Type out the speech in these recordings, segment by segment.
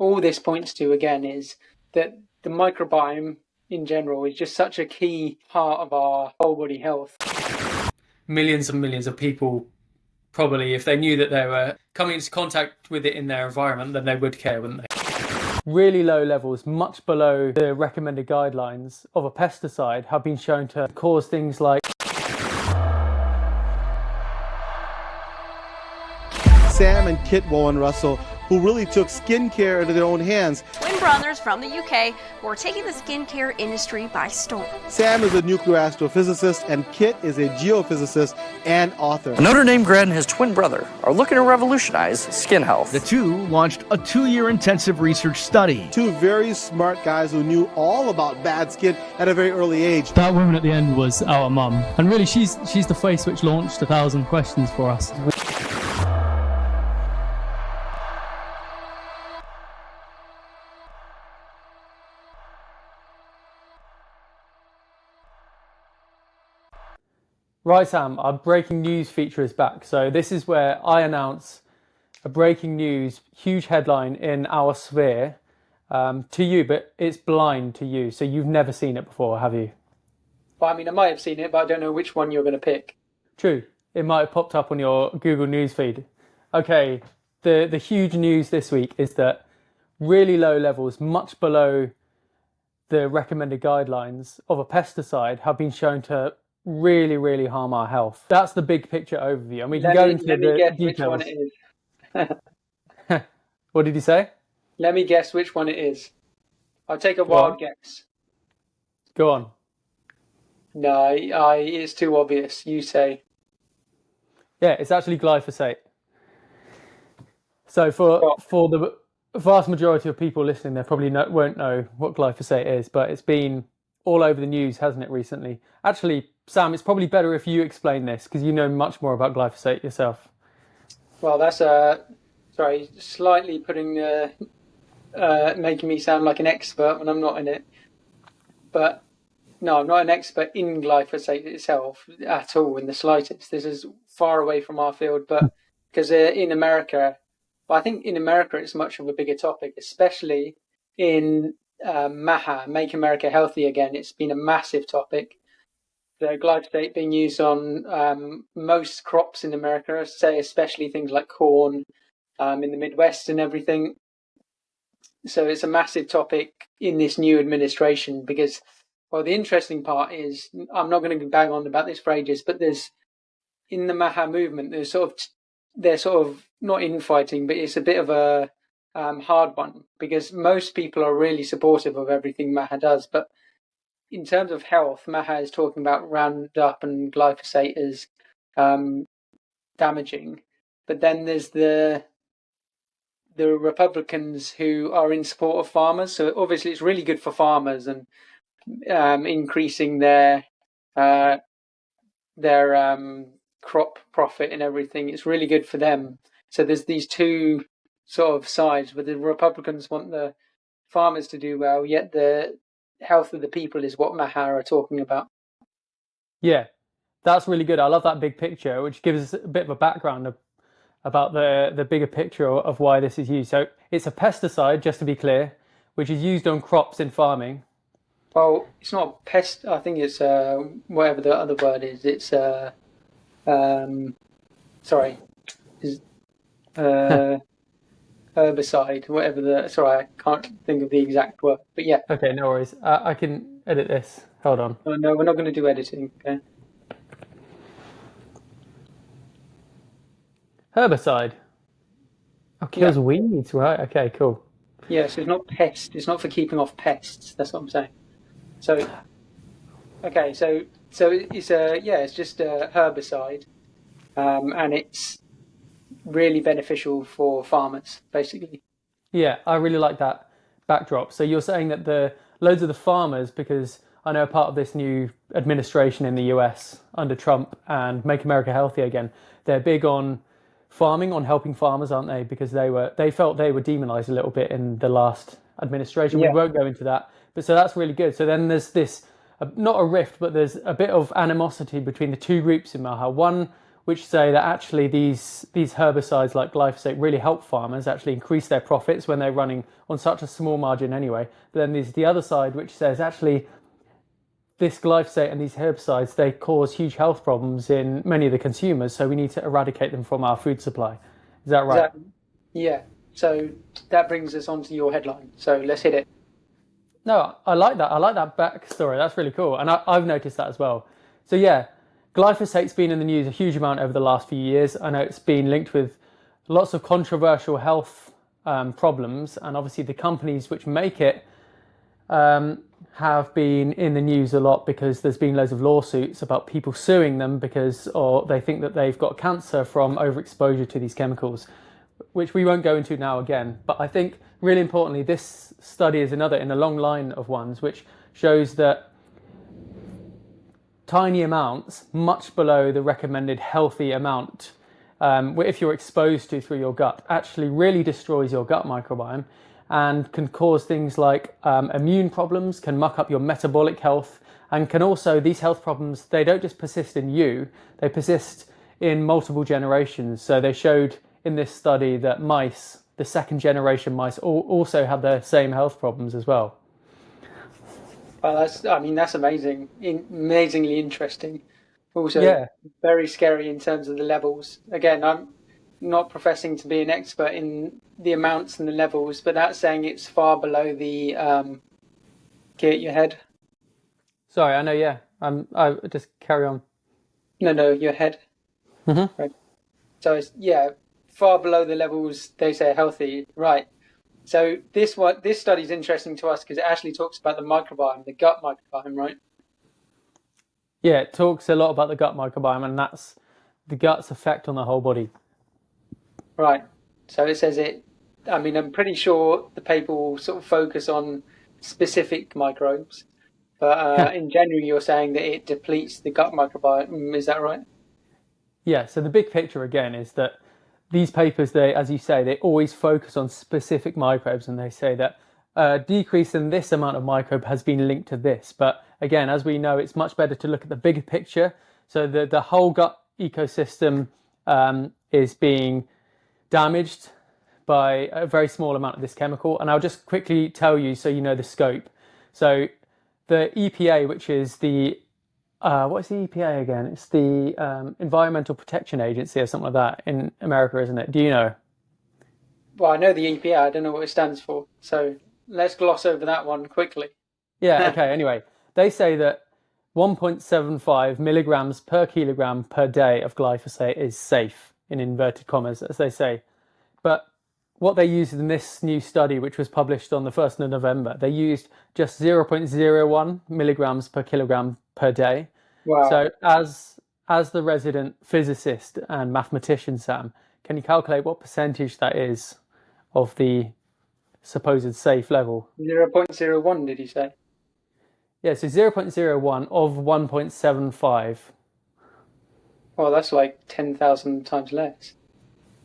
all this points to, again, is that the microbiome in general is just such a key part of our whole body health. Millions and millions of people, probably, if they knew that they were coming into contact with it in their environment, then they would care, wouldn't they? Really low levels, much below the recommended guidelines of a pesticide, have been shown to cause things like Sam and Kit Warren Russell, who really took skincare into their own hands. Twin brothers from the UK who are taking the skincare industry by storm. Sam is a nuclear astrophysicist, and Kit is a geophysicist and author. A Notre Dame grad and his twin brother are looking to revolutionize skin health. The two launched a 2-year intensive research study. Two very smart guys who knew all about bad skin at a very early age. That woman at the end was our mum, and really she's the face which launched 1,000 questions for us. Right, Sam, our breaking news feature is back. So this is where I announce a breaking news, huge headline in our sphere to you, but it's blind to you. So you've never seen it before, have you? Well, I mean, I might have seen it, but I don't know which one you're going to pick. True. It might have popped up on your Google News feed. Okay, the huge news this week is that really low levels, much below the recommended guidelines of a pesticide, have been shown to really harm our health. That's the big picture overview, and we can go into the details. Which one it is. What did you say? Let me guess which one it is. I'll take a wild guess. Go on. No, it's too obvious. You say. Yeah, it's actually glyphosate. So for the vast majority of people listening, they probably won't know what glyphosate is, but it's been all over the news, hasn't it, recently? Actually, Sam, it's probably better if you explain this, because you know much more about glyphosate yourself. Well, that's slightly putting making me sound like an expert when I'm not in it. But no, I'm not an expert in glyphosate itself at all, in the slightest. This is far away from our field, but because in America, well, I think in America it's much of a bigger topic, especially in MAHA, Make America Healthy Again. It's been a massive topic. The glyphosate being used on most crops in America, say especially things like corn in the Midwest and everything. So it's a massive topic in this new administration because, well, the interesting part is, I'm not going to bang on about this for ages, but there's, in the MAHA movement, they're sort of not infighting, but it's a bit of a hard one because most people are really supportive of everything MAHA does, but in terms of health, MAHA is talking about Roundup and glyphosate as damaging. But then there's the Republicans who are in support of farmers. So obviously it's really good for farmers and increasing their crop profit and everything. It's really good for them. So there's these two sort of sides, but the Republicans want the farmers to do well, yet the health of the people is what MAHA are talking about. Yeah, that's really good. I love that big picture, which gives us a bit of a background about the bigger picture of why this is used. So it's a pesticide, just to be clear, which is used on crops in farming. Well, it's not pest. I think it's whatever the other word is. It's herbicide, whatever the. Sorry, I can't think of the exact word. But yeah. Okay, no worries. I can edit this. Hold on. Oh, no, we're not going to do editing. Okay. Herbicide. Oh, kills weeds, right? Okay, cool. Yeah, so it's not pest. It's not for keeping off pests. That's what I'm saying. So, okay, so it's it's just a herbicide, and it's really beneficial for farmers, basically. Yeah, I really like that backdrop. So you're saying that loads of the farmers, because I know part of this new administration in the US under Trump and Make America Healthy Again, they're big on farming, on helping farmers, aren't they? Because they felt they were demonized a little bit in the last administration. Yeah. We won't go into that. But so that's really good. So then there's this, not a rift, but there's a bit of animosity between the two groups in MAHA. One which say that actually these herbicides like glyphosate really help farmers actually increase their profits when they're running on such a small margin anyway. But then there's the other side which says actually this glyphosate and these herbicides, they cause huge health problems in many of the consumers, so we need to eradicate them from our food supply. Is that right? Exactly. Yeah. So that brings us on to your headline. So let's hit it. No, I like that. I like that backstory. That's really cool. And I've noticed that as well. So yeah, glyphosate's been in the news a huge amount over the last few years. I know it's been linked with lots of controversial health problems. And obviously the companies which make it have been in the news a lot because there's been loads of lawsuits about people suing them or they think that they've got cancer from overexposure to these chemicals, which we won't go into now again. But I think really importantly, this study is another in a long line of ones which shows that tiny amounts, much below the recommended healthy amount, if you're exposed to through your gut, actually really destroys your gut microbiome and can cause things like immune problems, can muck up your metabolic health, and can also, these health problems, they don't just persist in you, they persist in multiple generations. So they showed in this study that mice, the second generation mice, also had the same health problems as well. Well, that's amazing, amazingly interesting. Also, very scary in terms of the levels. Again, I'm not professing to be an expert in the amounts and the levels, but that's saying it's far below the get your head. Sorry, I know. Yeah, I just carry on. No, your head. Mm-hmm. Right. So it's far below the levels they say are healthy. Right. So this study is interesting to us because it actually talks about the microbiome, the gut microbiome, right? Yeah, it talks a lot about the gut microbiome, and that's the gut's effect on the whole body. Right. So it says it. I mean, I'm pretty sure the paper will sort of focus on specific microbes, but in general, you're saying that it depletes the gut microbiome. Is that right? Yeah. So the big picture again is that these papers, they, as you say, they always focus on specific microbes, and they say that a decrease in this amount of microbe has been linked to this. But again, as we know, it's much better to look at the bigger picture. So the whole gut ecosystem is being damaged by a very small amount of this chemical. And I'll just quickly tell you so you know the scope. So the EPA, which is the what is the EPA again? It's the Environmental Protection Agency or something like that in America, isn't it? Do you know? Well, I know the EPA. I don't know what it stands for. So let's gloss over that one quickly. Yeah, okay. Anyway, they say that 1.75 milligrams per kilogram per day of glyphosate is safe, in inverted commas, as they say. But what they used in this new study, which was published on the 1st of November, they used just 0.01 milligrams per kilogram per day. Wow. So as the resident physicist and mathematician, Sam, can you calculate what percentage that is of the supposed safe level? 0.01, did you say? Yeah, so 0.01 of 1.75. Well, that's like 10,000 times less.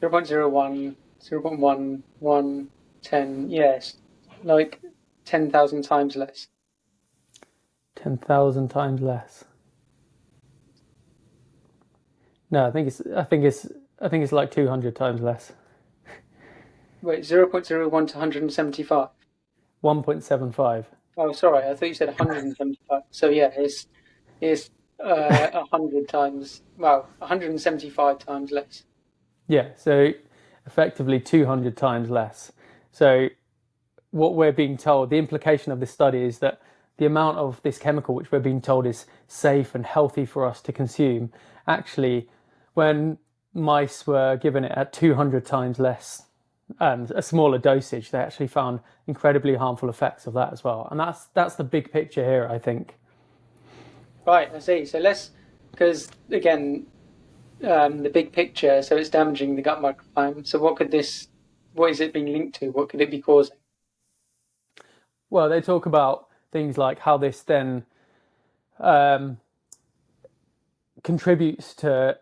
0.01, 0.1, 1, 10, yes, like 10,000 times less. 10,000 times less. No, I think it's like 200 times less. Wait, 0.01 to 175? 1.75. Oh, sorry, I thought you said 175. So yeah, it's 100 times, well, 175 times less. Yeah, so effectively 200 times less. So what we're being told, the implication of this study is that the amount of this chemical which we're being told is safe and healthy for us to consume, actually, when mice were given it at 200 times less, a smaller dosage, they actually found incredibly harmful effects of that as well. And that's the big picture here, I think. Right, I see. So because again, the big picture, so it's damaging the gut microbiome. So what is it being linked to? What could it be causing? Well, they talk about things like how this then contributes to,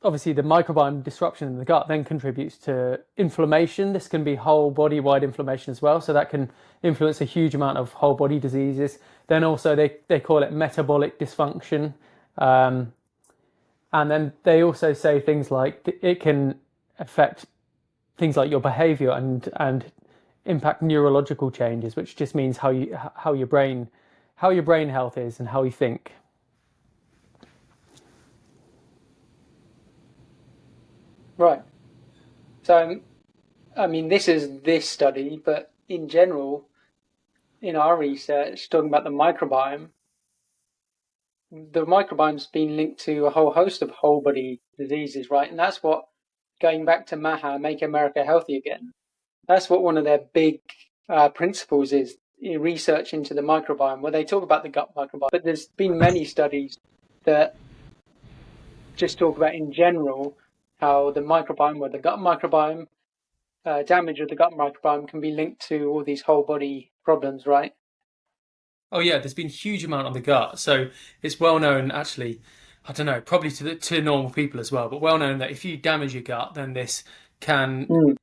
obviously the microbiome disruption in the gut then contributes to inflammation. This can be whole body wide inflammation as well. So that can influence a huge amount of whole body diseases. Then also they call it metabolic dysfunction. And then they also say things like it can affect things like your behavior and impact neurological changes, which just means how your brain health is and how you think. Right. So, I mean, this is this study, but in general, in our research, talking about the microbiome's been linked to a whole host of whole body diseases, right? And that's what, going back to MAHA, Make America Healthy Again, that's what one of their big principles is in research into the microbiome, where they talk about the gut microbiome. But there's been many studies that just talk about in general how the microbiome or the gut microbiome, damage of the gut microbiome can be linked to all these whole body problems, right? Oh yeah, there's been a huge amount on the gut. So it's well known, actually, I don't know, probably to normal people as well, but well known that if you damage your gut, then this can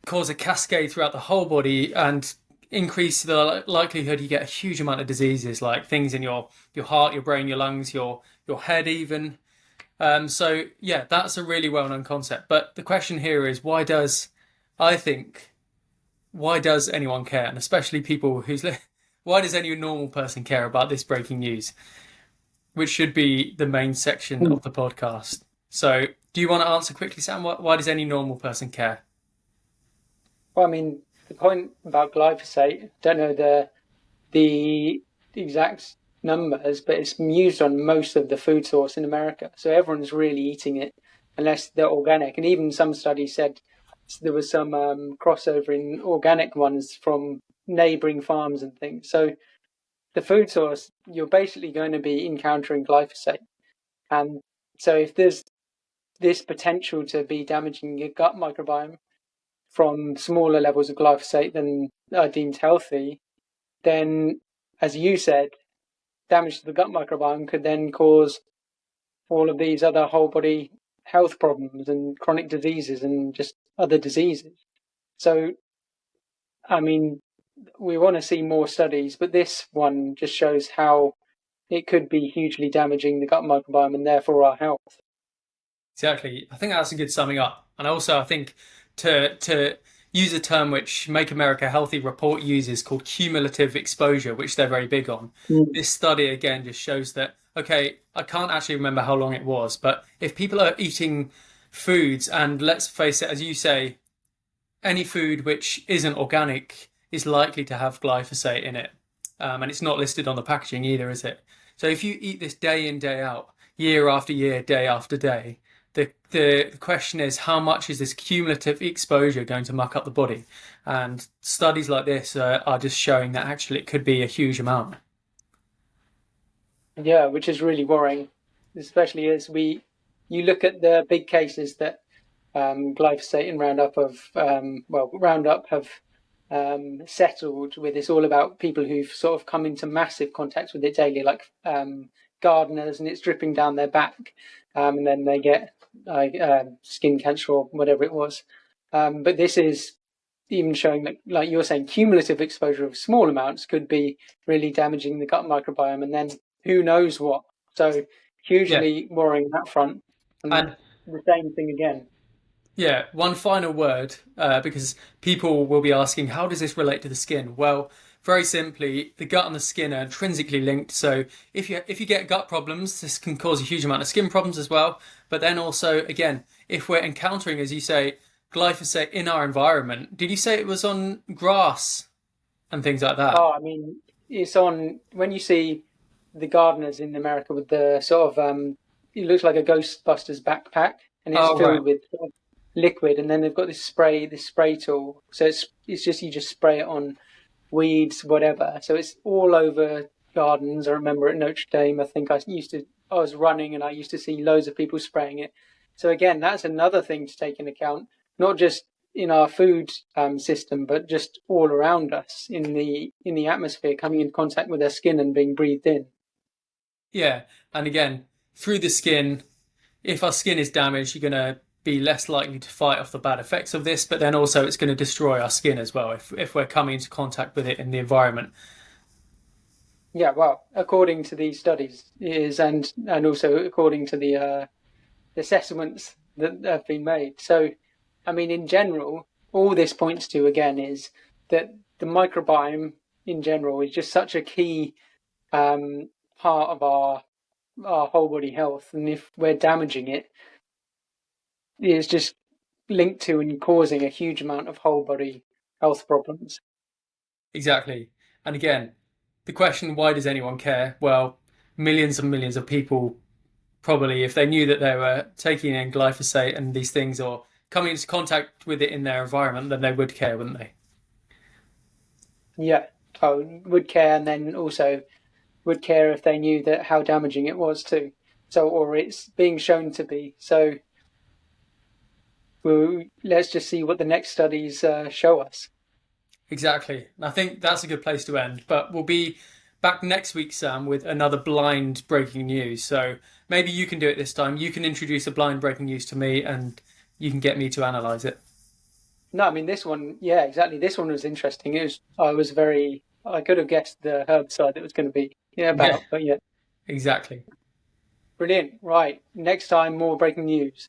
cause a cascade throughout the whole body and increase the likelihood you get a huge amount of diseases, like things in your heart, your brain, your lungs, your head even. So yeah, that's a really well known concept. But the question here is, why does anyone care? And especially people why does any normal person care about this breaking news? Which should be the main section of the podcast. So do you want to answer quickly, Sam? Why does any normal person care? Well, I mean, the point about glyphosate, don't know the exact numbers, but it's used on most of the food source in America. So everyone's really eating it, unless they're organic. And even some studies said there was some crossover in organic ones from neighboring farms and things. So the food source, you're basically going to be encountering glyphosate. And so if there's this potential to be damaging your gut microbiome from smaller levels of glyphosate than are deemed healthy, then, as you said, damage to the gut microbiome could then cause all of these other whole body health problems and chronic diseases and just other diseases. So, I mean, we want to see more studies, but this one just shows how it could be hugely damaging the gut microbiome and therefore our health. Exactly. I think that's a good summing up. And also, I think to use a term which Make America Healthy report uses called cumulative exposure, which they're very big on. This study, again, just shows that, okay, I can't actually remember how long it was, but if people are eating foods, and let's face it, as you say, any food which isn't organic is likely to have glyphosate in it. And it's not listed on the packaging either, is it? So if you eat this day in, day out, year after year, day after day, the question is, how much is this cumulative exposure going to muck up the body? And studies like this are just showing that actually it could be a huge amount. Yeah, which is really worrying, especially as you look at the big cases that glyphosate and Roundup have settled with. It's all about people who've sort of come into massive contact with it daily, like gardeners, and it's dripping down their back, and then they get skin cancer or whatever it was. But this is even showing that, like you're saying, cumulative exposure of small amounts could be really damaging the gut microbiome, and then who knows what. So hugely worrying that front. And the same thing again. Yeah, one final word, because people will be asking, how does this relate to the skin? Well, very simply, the gut and the skin are intrinsically linked. So if you get gut problems, this can cause a huge amount of skin problems as well. But then also, again, if we're encountering, as you say, glyphosate in our environment, did you say it was on grass and things like that? Oh, I mean, it's on, when you see the gardeners in America with the sort of, it looks like a Ghostbusters backpack, and it's filled with sort of liquid, and then they've got this spray tool. So it's just, you just spray it on weeds, whatever. So it's all over gardens. I remember at Notre Dame, I think I was running and I used to see loads of people spraying it. So again, that's another thing to take into account, not just in our food system, but just all around us in the atmosphere, coming in contact with our skin and being breathed in. Yeah, and again, through the skin, if our skin is damaged, you're going to be less likely to fight off the bad effects of this, but then also it's going to destroy our skin as well if we're coming into contact with it in the environment. Yeah, well, according to these studies, it is, and also according to the assessments that have been made. So, I mean, in general, all this points to again is that the microbiome in general is just such a key part of our whole body health, and if we're damaging it, it's just linked to and causing a huge amount of whole body health problems. Exactly. And again, the question, why does anyone care? Well, millions and millions of people probably, if they knew that they were taking in glyphosate and these things or coming into contact with it in their environment, then they would care, wouldn't they? Yeah, would care, and then also would care if they knew that how damaging it was too. So, or it's being shown to be. So, let's just see what the next studies show us. Exactly. I think that's a good place to end. But we'll be back next week, Sam, with another blind breaking news. So maybe you can do it this time. You can introduce a blind breaking news to me and you can get me to analyse it. No, I mean, this one, yeah, exactly. This one was interesting. I could have guessed the herbicide it was going to be but yeah. Exactly. Brilliant. Right. Next time, more breaking news.